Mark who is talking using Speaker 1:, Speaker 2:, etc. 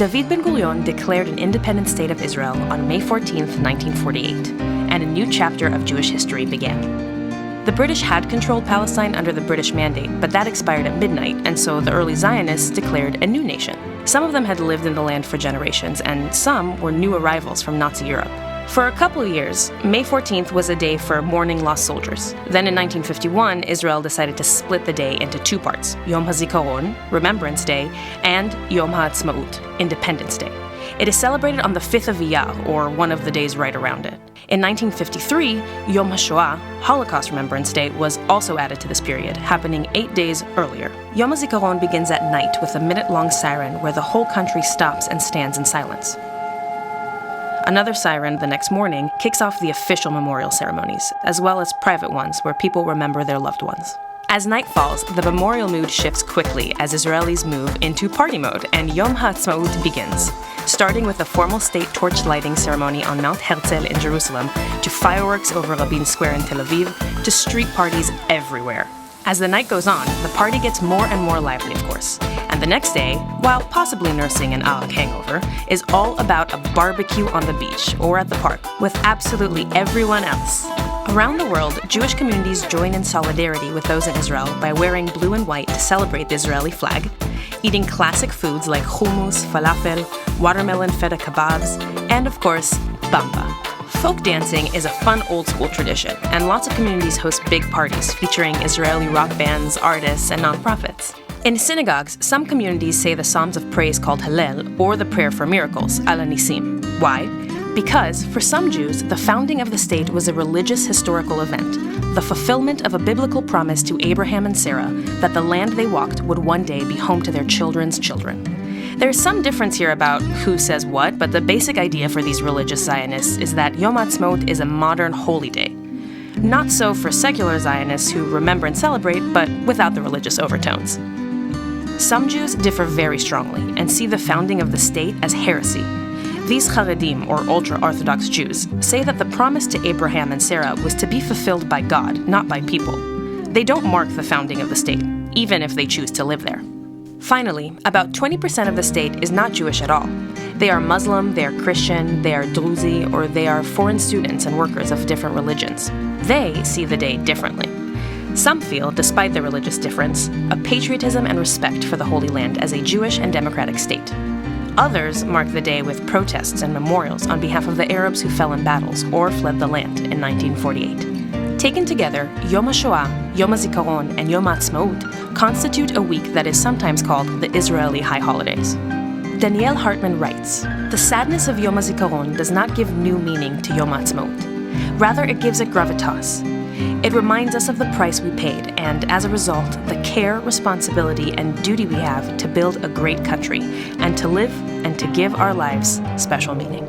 Speaker 1: David Ben-Gurion declared an independent state of Israel on May 14, 1948, and a new chapter of Jewish history began. The British had controlled Palestine under the British Mandate, but that expired at midnight, and so the early Zionists declared a new nation. Some of them had lived in the land for generations, and some were new arrivals from Nazi Europe. For a couple of years, May 14th was a day for mourning lost soldiers. Then in 1951, Israel decided to split the day into two parts, Yom Hazikaron Remembrance Day, and Yom Ha'atzmaut Independence Day. It is celebrated on the 5th of Iyar, or one of the days right around it. In 1953, Yom HaShoah, Holocaust Remembrance Day, was also added to this period, happening 8 days earlier. Yom Hazikaron begins at night with a minute-long siren where the whole country stops and stands in silence. Another siren the next morning kicks off the official memorial ceremonies, as well as private ones where people remember their loved ones. As night falls, the memorial mood shifts quickly as Israelis move into party mode, and Yom Ha'atzmaut begins, starting with a formal state torch lighting ceremony on Mount Herzl in Jerusalem, to fireworks over Rabin Square in Tel Aviv, to street parties everywhere. As the night goes on, the party gets more and more lively, of course. And the next day, while possibly nursing an Arak hangover, is all about a barbecue on the beach or at the park with absolutely everyone else. Around the world, Jewish communities join in solidarity with those in Israel by wearing blue and white to celebrate the Israeli flag, eating classic foods like hummus, falafel, watermelon feta kebabs, and of course, bamba. Folk dancing is a fun old-school tradition, and lots of communities host big parties featuring Israeli rock bands, artists, and nonprofits. In synagogues, some communities say the psalms of praise called Hallel, or the prayer for miracles, Ala Nisim. Why? Because, for some Jews, the founding of the state was a religious historical event, the fulfillment of a biblical promise to Abraham and Sarah that the land they walked would one day be home to their children's children. There's some difference here about who says what, but the basic idea for these religious Zionists is that Yom Ha'atzmaut is a modern holy day. Not so for secular Zionists who remember and celebrate, but without the religious overtones. Some Jews differ very strongly and see the founding of the state as heresy. These Haredim, or ultra-Orthodox Jews, say that the promise to Abraham and Sarah was to be fulfilled by God, not by people. They don't mark the founding of the state, even if they choose to live there. Finally, about 20% of the state is not Jewish at all. They are Muslim, they are Christian, they are Druzi, or they are foreign students and workers of different religions. They see the day differently. Some feel, despite the religious difference, a patriotism and respect for the Holy Land as a Jewish and democratic state. Others mark the day with protests and memorials on behalf of the Arabs who fell in battles or fled the land in 1948. Taken together, Yom HaShoah, Yom Hazikaron, and Yom Ha'atzmaut constitute a week that is sometimes called the Israeli High Holidays. Danielle Hartman writes, "The sadness of Yom Hazikaron does not give new meaning to Yom Ha'atzmaut. Rather, it gives it gravitas. It reminds us of the price we paid, and as a result, the care, responsibility, and duty we have to build a great country, and to live and to give our lives special meaning."